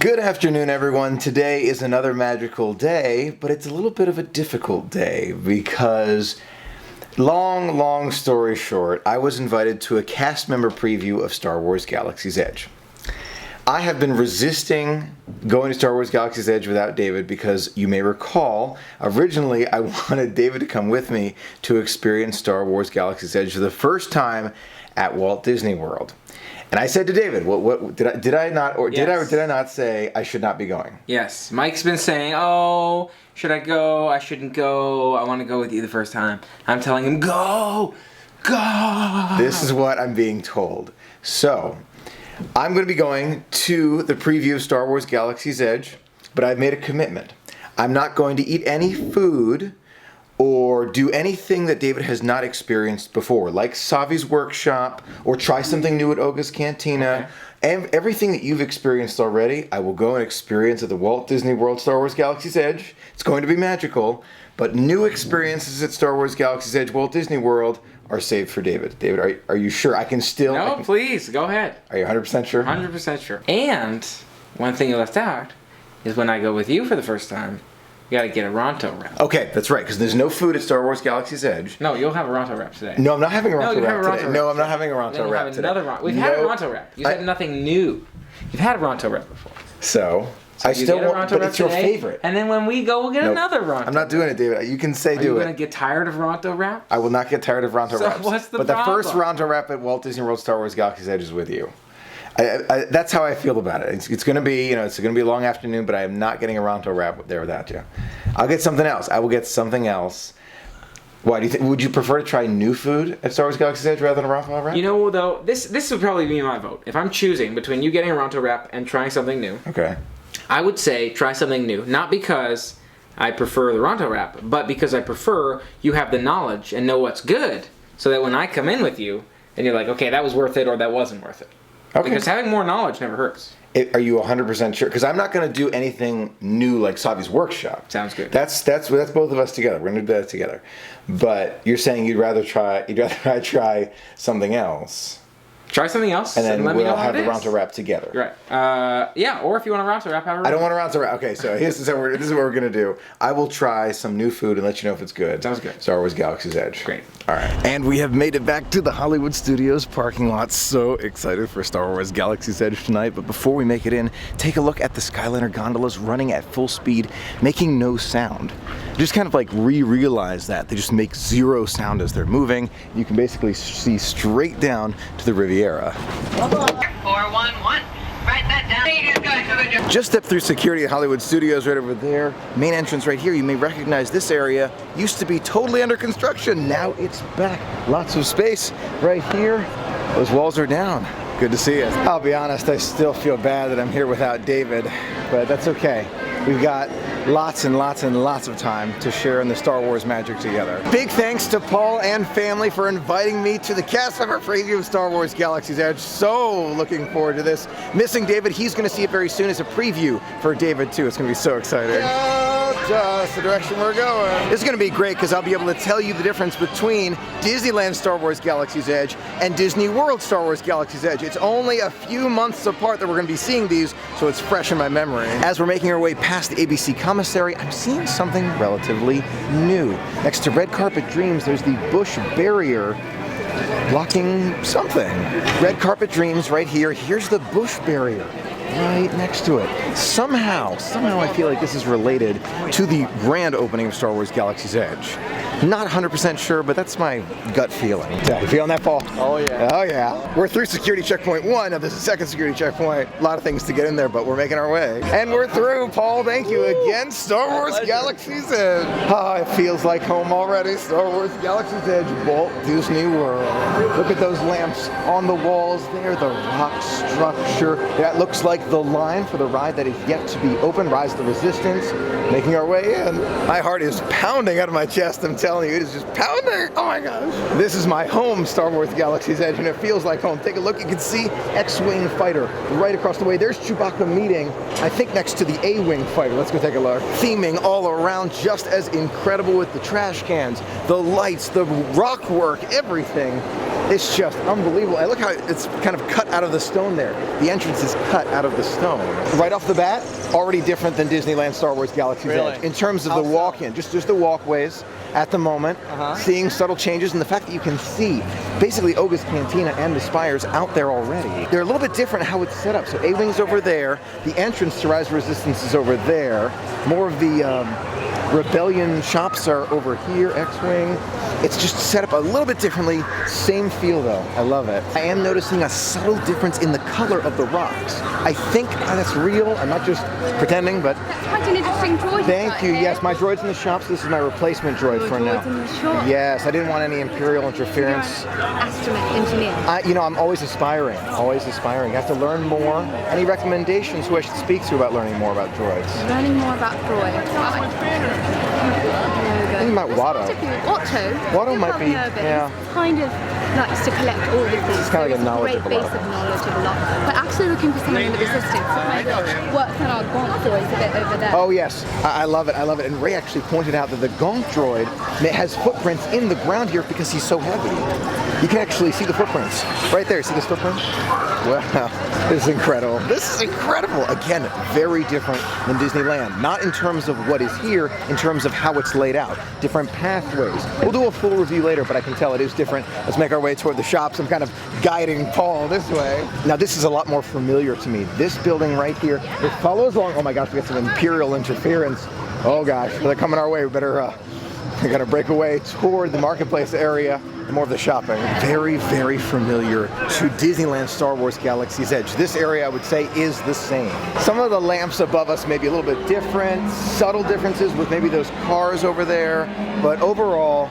Good afternoon, everyone. Today is another magical day, but it's a little bit of a difficult day because, long story short, I was invited to a cast member preview of Star Wars Galaxy's Edge. I have been resisting going to Star Wars Galaxy's Edge without David because, you may recall, originally I wanted David to come with me to experience Star Wars Galaxy's Edge for the first time at Walt Disney World. And I said to David, "What did I not say I should not be going?" Yes, Mike's been saying, "Oh, should I go? I shouldn't go. I want to go with you the first time." I'm telling him, "Go, go." This is what I'm being told. So, I'm going to be going to the preview of Star Wars Galaxy's Edge, but I've made a commitment. I'm not going to eat any food or do anything that David has not experienced before, like Savi's workshop, or try something new at Olgas Cantina. Okay. And everything that you've experienced already, I will go and experience at the Walt Disney World Star Wars Galaxy's Edge. It's going to be magical, but new experiences at Star Wars Galaxy's Edge Walt Disney World are saved for David. David, are you sure? I can still... No, please, go ahead. Are you 100% sure? 100% sure. And one thing you left out is when I go with you for the first time, you gotta get a Ronto wrap. Okay, that's right, because there's no food at Star Wars Galaxy's Edge. No, you'll have a Ronto wrap today. No, I'm not having a Ronto wrap today. Wrap. No, I'm not having a Ronto wrap today. We've had a Ronto wrap. You said nothing new. You've had a Ronto wrap before. So I still want, but it's your favorite. And then when we go, we'll get another Ronto. I'm not doing it, David. You can say do it. Are you gonna get tired of Ronto wraps? I will not get tired of Ronto wraps. So what's the problem? But the first Ronto wrap at Walt Disney World Star Wars Galaxy's Edge is with you. That's how I feel about it. It's going to be, it's going to be a long afternoon, but I am not getting a Ronto wrap there without you. I'll get something else. I will get something else. Why do you think? Would you prefer to try new food at Star Wars Galaxy's Edge rather than a Ronto wrap? You know, though, this would probably be my vote. If I'm choosing between you getting a Ronto wrap and trying something new, okay, I would say try something new. Not because I prefer the Ronto wrap, but because I prefer you have the knowledge and know what's good, so that when I come in with you and you're like, okay, that was worth it or that wasn't worth it. Okay. Because having more knowledge never hurts. Are you 100% sure? Because I'm not going to do anything new like Savi's workshop. Sounds good. That's both of us together. We're going to do that together. But you're saying you'd rather I try something else. Try something else, and then let me know how have the Ronto wrap together. Right. Yeah, or if you want a Ronto wrap, have a Ronto. I don't want a Ronto wrap. Okay, so this is what we're going to do. I will try some new food and let you know if it's good. Sounds good. Star Wars Galaxy's Edge. Great. All right. And we have made it back to the Hollywood Studios parking lot. So excited for Star Wars Galaxy's Edge tonight. But before we make it in, take a look at the Skyliner gondolas running at full speed, making no sound. Just kind of like realize that. They just make zero sound as they're moving. You can basically see straight down to the Riviera. 411. Write that down. Just step through security at Hollywood Studios right over there. Main entrance right here. You may recognize this area. Used to be totally under construction. Now it's back. Lots of space right here. Those walls are down. Good to see you. I'll be honest, I still feel bad that I'm here without David, but that's okay. We've got lots and lots of time to share in the Star Wars magic together. Big thanks to Paul and family for inviting me to the cast member preview of Star Wars Galaxy's Edge. So looking forward to this. Missing David, he's going to see it very soon as a preview for David too. It's going to be so exciting. Just the direction we're going. This is going to be great because I'll be able to tell you the difference between Disneyland Star Wars Galaxy's Edge and Disney World Star Wars Galaxy's Edge. It's only a few months apart that we're going to be seeing these, so it's fresh in my memory. As we're making our way past the ABC commissary, I'm seeing something relatively new. Next to Red Carpet Dreams, there's the Bush Barrier blocking something. Red Carpet Dreams right here. Here's the Bush Barrier right next to it. Somehow I feel like this is related to the grand opening of Star Wars Galaxy's Edge. Not 100% sure, but that's my gut feeling. Yeah, you feeling that, Paul? Oh yeah. Oh yeah. We're through security checkpoint 1. Now there's a second security checkpoint. A lot of things to get in there, but we're making our way. And we're through, Paul. Thank you again. Star Wars Galaxy's Edge. Ah, it feels like home already. Star Wars Galaxy's Edge, Walt Disney World. Look at those lamps on the walls there, the rock structure. That looks like the line for the ride that is yet to be open, Rise of the Resistance. Making our way in. My heart is pounding out of my chest, I'm telling you, it is just pounding. Oh my gosh. This is my home, Star Wars Galaxy's Edge, and it feels like home. Take a look, you can see X-Wing fighter right across the way. There's Chewbacca meeting, I think next to the A-Wing fighter. Let's go take a look. Theming all around, just as incredible with the trash cans, the lights, the rock work, everything. It's just unbelievable. And look how it's kind of cut out of the stone there. The entrance is cut out of the stone. Right off the bat, already different than Disneyland Star Wars Galaxy's Edge. In terms of the walk-in, just the walkways at the moment, seeing subtle changes, and the fact that you can see basically Olgas Cantina and the spires out there already. They're a little bit different how it's set up. So A-Wing's over there, the entrance to Rise of Resistance is over there, more of the Rebellion shops are over here, X-Wing. It's just set up a little bit differently. Same feel though. I love it. I am noticing a subtle difference in the color of the rocks. I think that's real. I'm not just pretending, but... That's quite an interesting droid. Thank you. Yes, my droid's in the shop, so this is my replacement droid for now. In the shop. Yes, I didn't want any Imperial interference. Ahlstrom engineer. You know, I'm always aspiring. Always aspiring. I have to learn more. Any recommendations who I should speak to about learning more about droids? Learning more about droids. I think about Watto. Watto might be, yeah. Kind of likes to collect all of these. It's kind of like a knowledge great base of knowledge of a lot. But actually looking for something in the Resistance to kind of work on our Gonk droids a bit over there. Oh yes, I love it, I love it. And Ray actually pointed out that the Gonk droid has footprints in the ground here because he's so heavy. You can actually see the footprints. Right there, see this footprint? Wow, this is incredible. This is incredible. Again, very different than Disneyland. Not in terms of what is here, in terms of how it's laid out. Different pathways. We'll do a full review later, but I can tell it is different. Let's make our way toward the shops. I'm kind of guiding Paul this way. Now this is a lot more familiar to me. This building right here, it follows along. Oh my gosh, we got some Imperial interference. Oh gosh, they're coming our way. We gotta break away toward the marketplace area and more of the shopping. Very, very familiar to Disneyland Star Wars Galaxy's Edge. This area, I would say, is the same. Some of the lamps above us may be a little bit different, subtle differences with maybe those cars over there, but overall,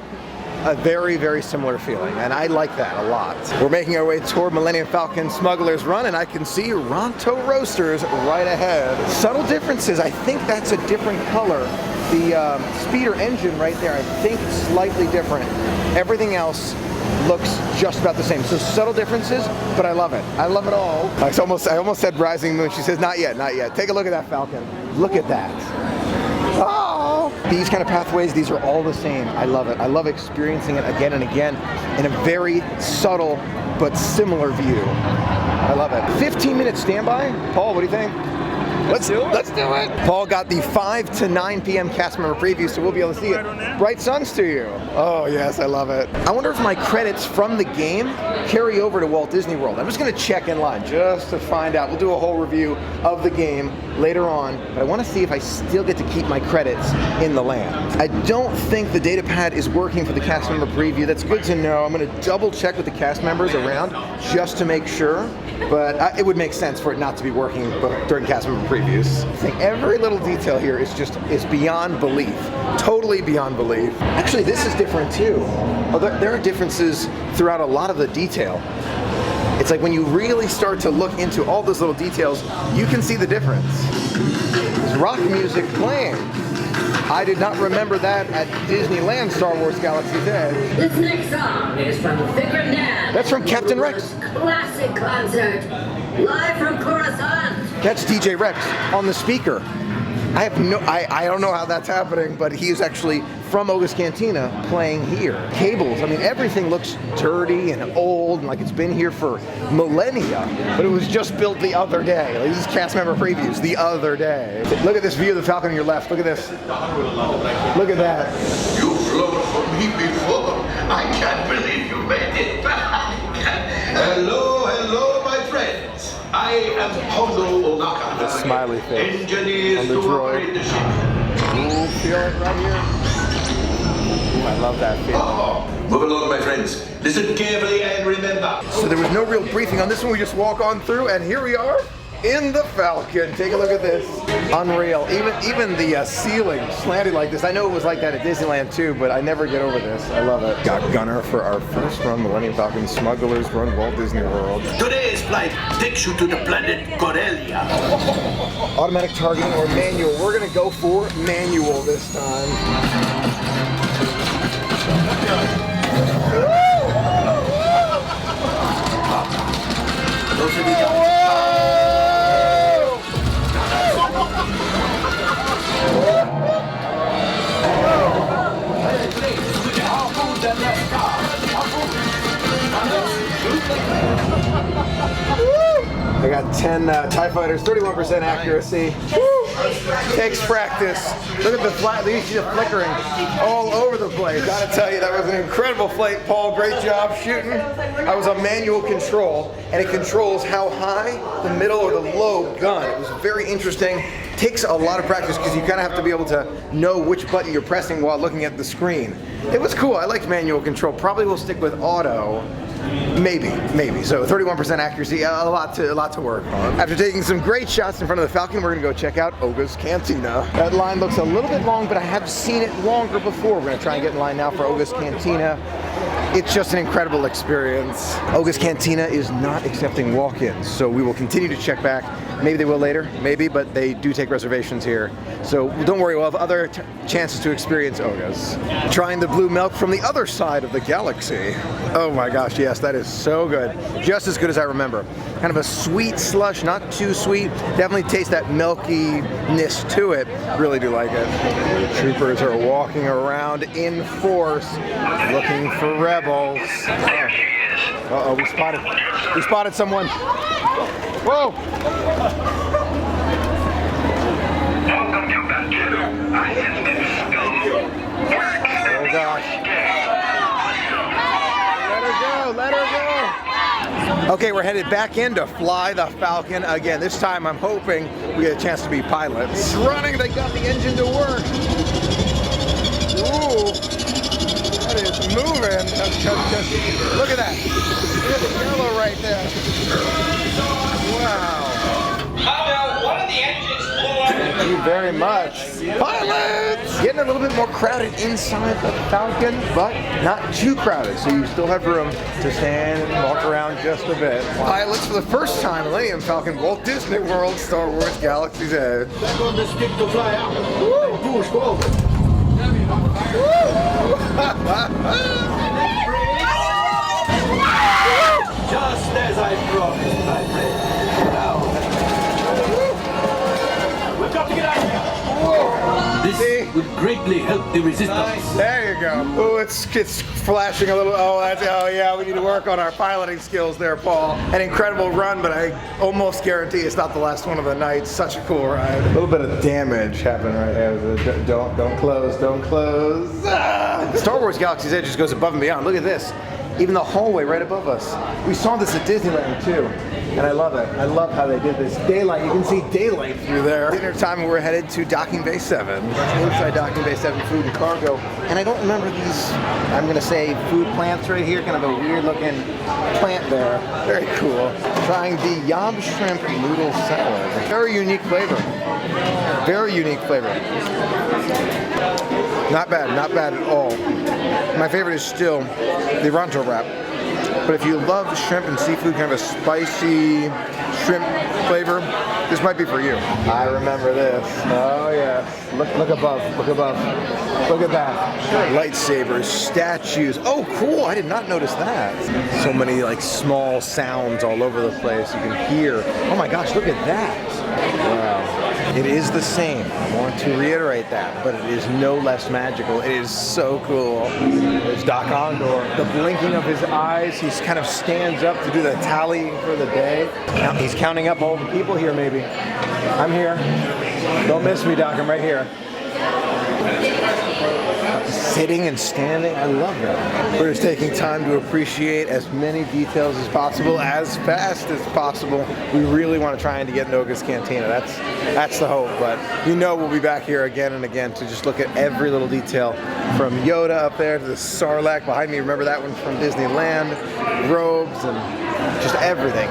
a very, very similar feeling, and I like that a lot. We're making our way toward Millennium Falcon Smuggler's Run, and I can see Ronto Roasters right ahead. Subtle differences, I think that's a different color. The speeder engine right there, I think slightly different. Everything else looks just about the same. So subtle differences, but I love it. I love it all. I almost said Rising Moon. She says, not yet, not yet. Take a look at that Falcon. Look at that. Oh! These kind of pathways, these are all the same. I love it. I love experiencing it again and again in a very subtle but similar view. I love it. 15-minute standby. Paul, what do you think? Let's do it. Paul got the 5 to 9 p.m. cast member preview, so we'll be able to see it. Bright suns to you. Oh yes, I love it. I wonder if my credits from the game carry over to Walt Disney World. I'm just gonna check in line just to find out. We'll do a whole review of the game later on, but I want to see if I still get to keep my credits in the land. I don't think the data pad is working for the cast member preview. That's good to know. I'm gonna double check with the cast members around just to make sure, but it would make sense for it not to be working during cast member previews. I think every little detail here is beyond belief. Totally beyond belief. Actually, this is different too. Oh, there are differences throughout a lot of the detail. It's like when you really start to look into all those little details, you can see the difference. There's rock music playing. I did not remember that at Disneyland Star Wars Galaxy's Edge. This next song is from Figure Now. That's from Captain Rex. Classic concert, live from Coruscant. That's DJ Rex on the speaker. I don't know how that's happening, but he is actually from Olgas Cantina playing here. Cables, I mean, everything looks dirty and old and like it's been here for millennia, but it was just built the other day. Like, this is cast member previews the other day. Look at this view of the Falcon on your left. Look at this. Look at that. You've flown for me before. I can't believe you made it back. Hello, hello, my friends. I am Hondo Onaka. The smiley face Engineers on the to droid. operate the ship. Ooh, feel it right here. Ooh, I love that feeling. Oh, move along, my friends. Listen carefully and remember. So there was no real briefing on this one. We just walk on through, and here we are in the Falcon. Take a look at this. Unreal. Even the ceiling slanted like this. I know it was like that at Disneyland too, but I never get over this. I love it. Got Gunner for our first run, Millennium Falcon Smugglers Run, Walt Disney World. Today's flight takes you to the planet Cornelia. Automatic targeting or manual. We're gonna go for manual this time. got 10 TIE fighters, 31% accuracy. Woo! Takes practice. Look at the flat, you see the flickering all over the place. Gotta tell you, that was an incredible flight, Paul. Great job shooting. I was on manual control, and it controls how high, the middle, or the low gun. It was very interesting. Takes a lot of practice because you kind of have to be able to know which button you're pressing while looking at the screen. It was cool. I liked manual control. Probably will stick with auto. Maybe. So 31% accuracy, a lot to work on. After taking some great shots in front of the Falcon, we're gonna go check out Olga's Cantina. That line looks a little bit long, but I have seen it longer before. We're gonna try and get in line now for Olga's Cantina. It's just an incredible experience. Olga's Cantina is not accepting walk-ins, so we will continue to check back. Maybe they will later, maybe, but they do take reservations here. So don't worry, we'll have other chances to experience Olga's. Trying the blue milk from the other side of the galaxy. Oh my gosh, yes, that is so good. Just as good as I remember. Kind of a sweet slush, not too sweet. Definitely taste that milkiness to it. Really do like it. The troopers are walking around in force, looking for rebels. There she is. Uh-oh, we spotted someone. Whoa! Welcome to Batu. I am the scum. Oh gosh. Let her go! Okay, we're headed back in to fly the Falcon again. This time I'm hoping we get a chance to be pilots. It's running, they got the engine to work. Ooh, that is moving. Look at that. Look at the yellow right there. Wow. One of the engines blew up. Thank you very much. Pilots! Getting a little bit more crowded inside the Falcon, but not too crowded, so you still have room to stand and walk around just a bit. Pilots for the first time, Millennium Falcon, Walt Disney World, Star Wars Galaxy's Edge. Back on the stick to fly out. Push forward. Just as I promised, my friend. We've got to get out of here. This would greatly help the resistance. There you go. Oh, it's flashing a little. Oh yeah, we need to work on our piloting skills there, Paul. An incredible run, but I almost guarantee it's not the last one of the night. Such a cool ride. A little bit of damage happened right here. Don't close. Ah! Star Wars Galaxy's Edge just goes above and beyond. Look at this. Even the hallway right above us. We saw this at Disneyland too, and I love it. I love how they did this. Daylight, you can see daylight through there. Dinner time, we're headed to Docking Bay 7. Inside Docking Bay 7, food and cargo. And I don't remember these, I'm gonna say food plants right here, kind of a weird looking plant there. Very cool. Trying the Yam Shrimp Noodle Salad. Very unique flavor. Very unique flavor. Not bad at all. My favorite is still the Ronto wrap. But if you love shrimp and seafood, kind of a spicy shrimp flavor, this might be for you. I remember this. Oh yes. Look above. Look at that. Lightsabers, statues. Oh cool, I did not notice that. So many like small sounds all over the place you can hear. Oh my gosh, look at that. Wow. It is the same. I want to reiterate that, but it is no less magical. It is so cool. There's Doc Ondor. The blinking of his eyes, he kind of stands up to do the tallying for the day. Now he's counting up all the people here, maybe. I'm here. Don't miss me, Doc. I'm right here. Sitting and standing, I love that. We're just taking time to appreciate as many details as possible, as fast as possible. We really want to try and get into Olga's Cantina. That's the hope, but you know we'll be back here again and again to just look at every little detail, from Yoda up there to the Sarlacc behind me. Remember that one from Disneyland? Robes and just everything.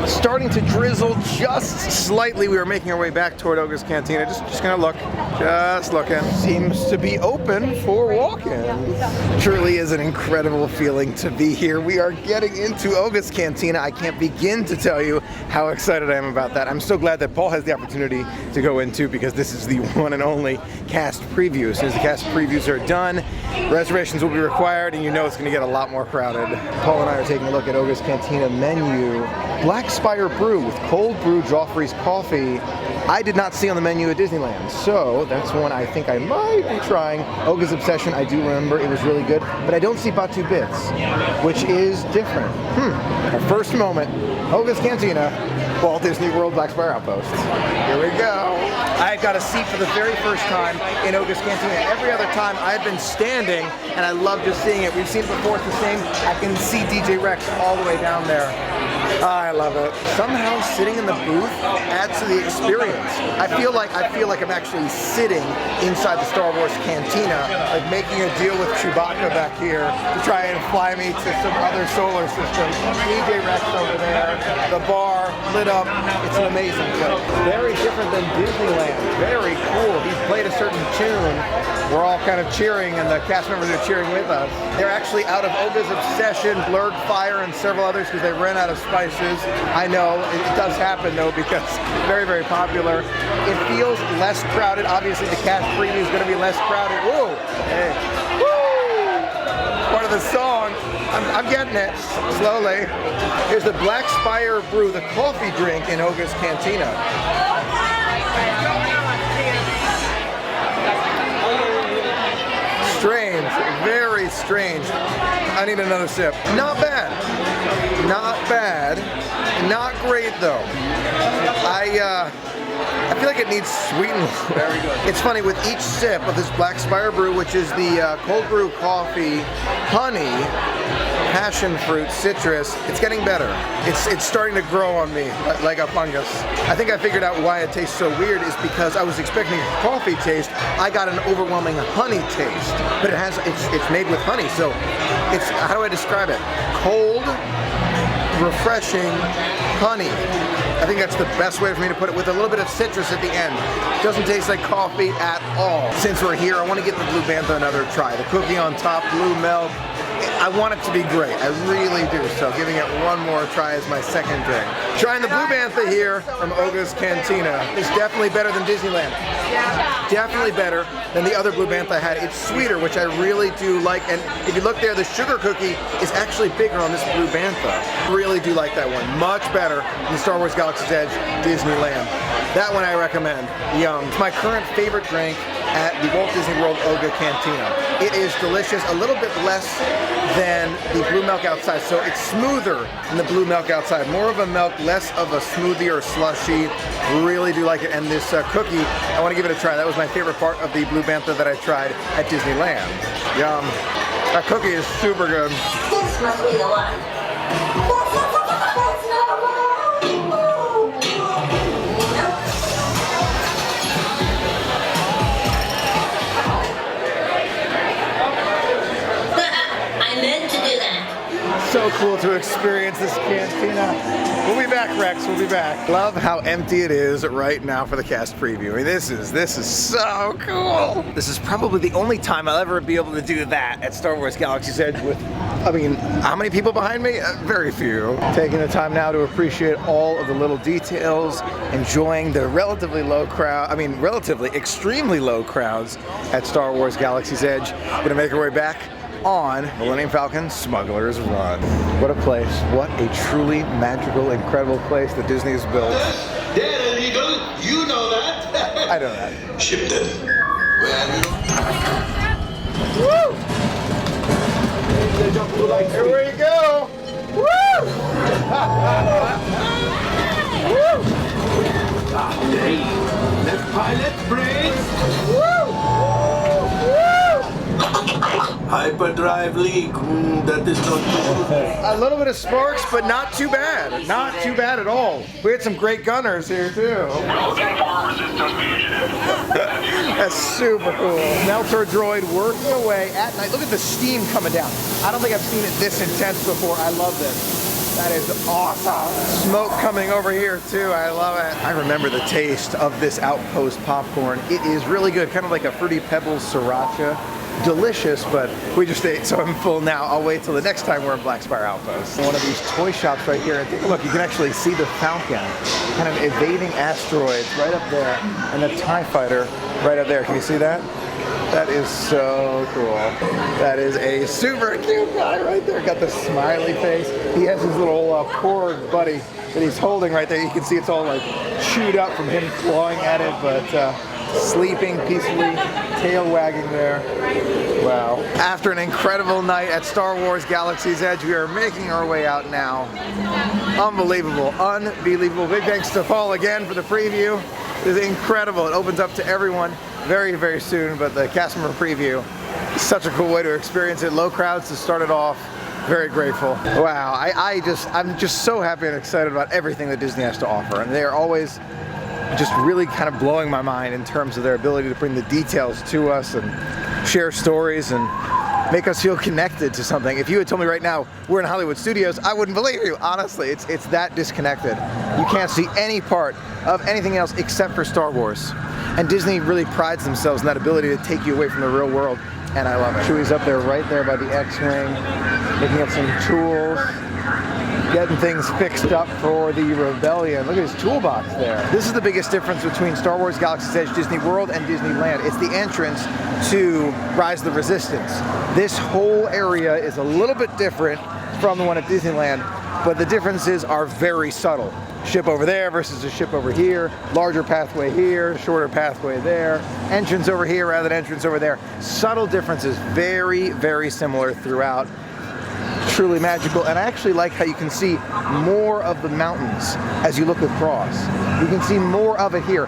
Starting to drizzle just slightly. We were making our way back toward Olga's Cantina. Just gonna look, just looking. Seems to be open for walk-ins. Truly is an incredible feeling to be here. We are getting into Olga's Cantina. I can't begin to tell you how excited I am about that. I'm so glad that Paul has the opportunity to go into, because this is the one and only cast preview. As soon as the cast previews are done, reservations will be required, and you know it's going to get a lot more crowded. Paul and I are taking a look at Olga's Cantina menu. Black Spire Brew with cold brew Joffrey's coffee. I did not see on the menu at Disneyland, so that's one I think I might be trying. Olga's Obsession, I do remember it was really good, but I don't see Batu Bits, which is different. Our first moment, Olga's Cantina, Walt Disney World Black Spire Outpost. Here we go. I got a seat for the very first time in Olga's Cantina. Every other time I had been standing, and I love just seeing it. We've seen it before, it's the same. I can see DJ Rex all the way down there. I love it. Somehow sitting in the booth adds to the experience. I feel like I'm actually sitting inside the Star Wars Cantina, like making a deal with Chewbacca back here to try and fly me to some other solar system. DJ Rex over there, the bar lit up. It's an amazing place. Very different than Disneyland. Very cool. He's played a certain tune. We're all kind of cheering, and the cast members are cheering with us. They're actually out of Olga's Obsession, Blurred Fire, and several others because they ran out of spices. I know, it does happen though because very, very popular. It feels less crowded. Obviously the cast preview is going to be less crowded. Whoa! Hey. Woo! Part of the song. I'm getting it slowly. Here's the Black Spire Brew, the coffee drink in Olga's Cantina. Strange, very strange. I need another sip. Not bad. Not bad. Not great though. I feel like it needs sweetening. Very good. It's funny, with each sip of this Black Spire Brew, which is the cold brew coffee, honey, passion fruit, citrus, it's getting better. It's starting to grow on me like a fungus. I think I figured out why it tastes so weird is because I was expecting a coffee taste. I got an overwhelming honey taste, but it's made with honey. So it's, how do I describe it? Cold, refreshing honey. I think that's the best way for me to put it, with a little bit of citrus at the end. Doesn't taste like coffee at all. Since we're here, I want to give the Blue Bantha another try. The cookie on top, blue milk. I want it to be great. I really do. So giving it one more try as my second drink. Trying the Blue Bantha here from Olga's Cantina. It's definitely better than Disneyland. Definitely better than the other Blue Bantha I had. It's sweeter, which I really do like. And if you look there, the sugar cookie is actually bigger on this Blue Bantha. Really do like that one. Much better than Star Wars Galaxy's Edge Disneyland. That one I recommend. Yum. It's my current favorite drink at the Walt Disney World Olga Cantina. It is delicious, a little bit less than the blue milk outside, so it's smoother than the blue milk outside. More of a milk, less of a smoothie or slushy. Really do like it. And this cookie, I want to give it a try. That was my favorite part of the Blue Bantha that I tried at Disneyland. Yum. That cookie is super good. This must be the one. So cool to experience this cantina. We'll be back, Rex. We'll be back. Love how empty it is right now for the cast preview. I mean, this is so cool. This is probably the only time I'll ever be able to do that at Star Wars Galaxy's Edge with, I mean, how many people behind me? Very few. Taking the time now to appreciate all of the little details, enjoying the relatively low crowd, I mean, relatively extremely low crowds at Star Wars Galaxy's Edge. Gonna make our way back on Millennium Falcon Smuggler's Run. What a place. What a truly magical, incredible place that Disney has built. They're illegal, you know that. I know that. Ship them. Woo! Here we go! Woo! Woo! Left pilot, brace. Woo! Hyperdrive leak. That is not good. A little bit of sparks, but not too bad. Not too bad at all. We had some great gunners here too. That's super cool. Meltor droid working away at night. Look at the steam coming down. I don't think I've seen it this intense before. I love this. That is awesome. Smoke coming over here too. I love it. I remember the taste of this Outpost popcorn. It is really good. Kind of like a Fruity Pebbles sriracha. Delicious, but we just ate, so I'm full now. I'll wait till the next time we're in Black Spire Outpost. One of these toy shops right here. And look, you can actually see the Falcon kind of evading asteroids right up there, and the TIE fighter right up there. Can you see that? That is so cool. That is a super cute guy right there. Got the smiley face. He has his little porg buddy that he's holding right there. You can see it's all like chewed up from him clawing at it, but sleeping peacefully, tail wagging there. Wow. After an incredible night at Star Wars Galaxy's Edge, we are making our way out now. Unbelievable, unbelievable. Big thanks to Paul again for the preview. This is incredible. It opens up to everyone very, very soon, but the cast member preview is such a cool way to experience it. Low crowds to start it off. Very grateful. Wow, I'm just so happy and excited about everything that Disney has to offer, and they are always just really kind of blowing my mind in terms of their ability to bring the details to us and share stories and make us feel connected to something. If you had told me right now we're in Hollywood Studios, I wouldn't believe you. Honestly, it's that disconnected. You can't see any part of anything else except for Star Wars. And Disney really prides themselves in that ability to take you away from the real world, and I love it. Chewie's up there right there by the X-Wing, picking up some tools, getting things fixed up for the Rebellion. Look at his toolbox there. This is the biggest difference between Star Wars Galaxy's Edge, Disney World, and Disneyland. It's the entrance to Rise of the Resistance. This whole area is a little bit different from the one at Disneyland, but the differences are very subtle. Ship over there versus a ship over here, larger pathway here, shorter pathway there, entrance over here rather than entrance over there. Subtle differences, very, very similar throughout. Truly magical, and I actually like how you can see more of the mountains as you look across. You can see more of it here.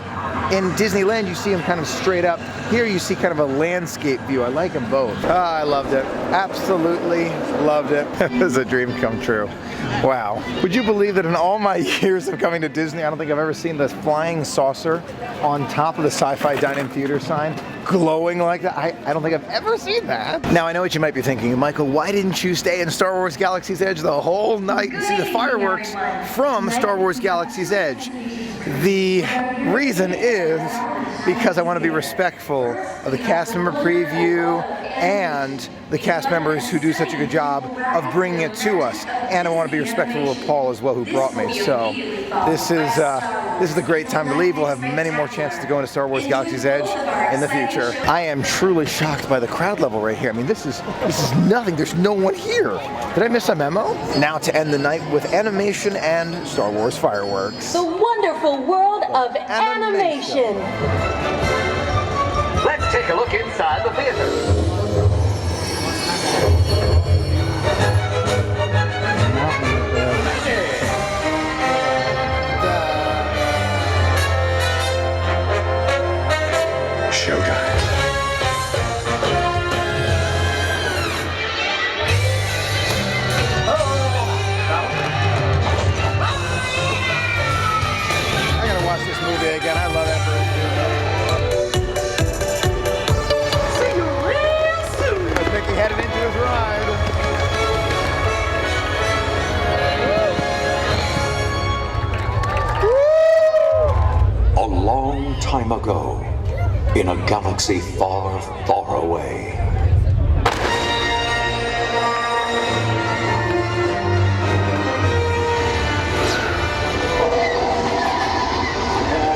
In Disneyland, you see them kind of straight up. Here you see kind of a landscape view. I like them both. I loved it. Absolutely loved it. It was a dream come true. Wow. Would you believe that in all my years of coming to Disney, I don't think I've ever seen this flying saucer on top of the Sci-Fi Dine-In Theater sign glowing like that? I don't think I've ever seen that. Now, I know what you might be thinking. Michael, why didn't you stay in Star Wars Galaxy's Edge the whole night and see the fireworks from Star Wars Galaxy's Edge? The reason is because I want to be respectful of the cast member preview and the cast members who do such a good job of bringing it to us, and I want to be respectful of Paul as well, who brought me. So this is the great time to leave. We'll have many more chances to go into Star Wars Galaxy's Edge in the future. I am truly shocked by the crowd level right here. I mean, this is nothing. There's no one here. Did I miss a memo? Now to end the night with animation and Star Wars fireworks. The wonderful world of animation. Let's take a look inside the theater. Showtime. I gotta watch this movie again. I love that. See you real soon. As Mickey headed into his ride. A long time ago, in a galaxy far, far away.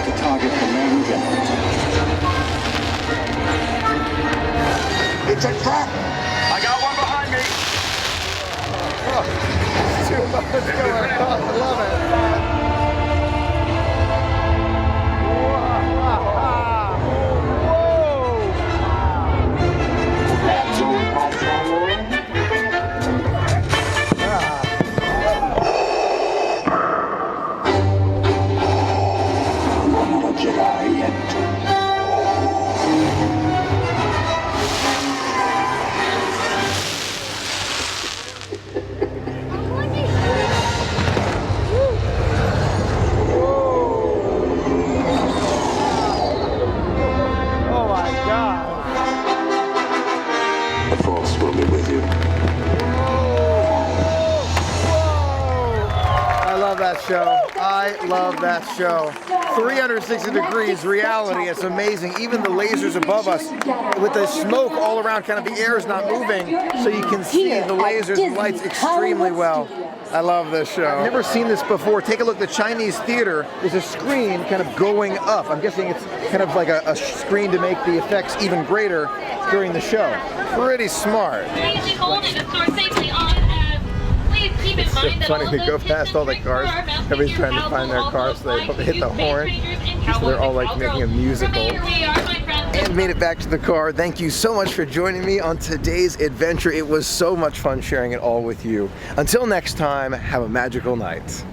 To target the main generator. It's a trap! I got one behind me. Oh, too much going on. I love it. I love that show. 360 degrees reality. It's amazing. Even the lasers above us, with the smoke all around, kind of the air is not moving, so you can see the lasers and lights extremely well. I love this show. I've never seen this before. Take a look. The Chinese theater is a screen kind of going up. I'm guessing it's kind of like a screen to make the effects even greater during the show. Pretty smart. Please hold it and store safely on. Please keep in mind that Funny, all they of go those past all the tips cars. and tricks Everybody's for our trying to find their mouse car, so they will hit the also apply horn. to strangers and So they're all cowboys like and making a cowgirls. musical. Remember, we are, my friends. And made it back to the car. Thank you so much for joining me on today's adventure. It was so much fun sharing it all with you. Until next time, have a magical night.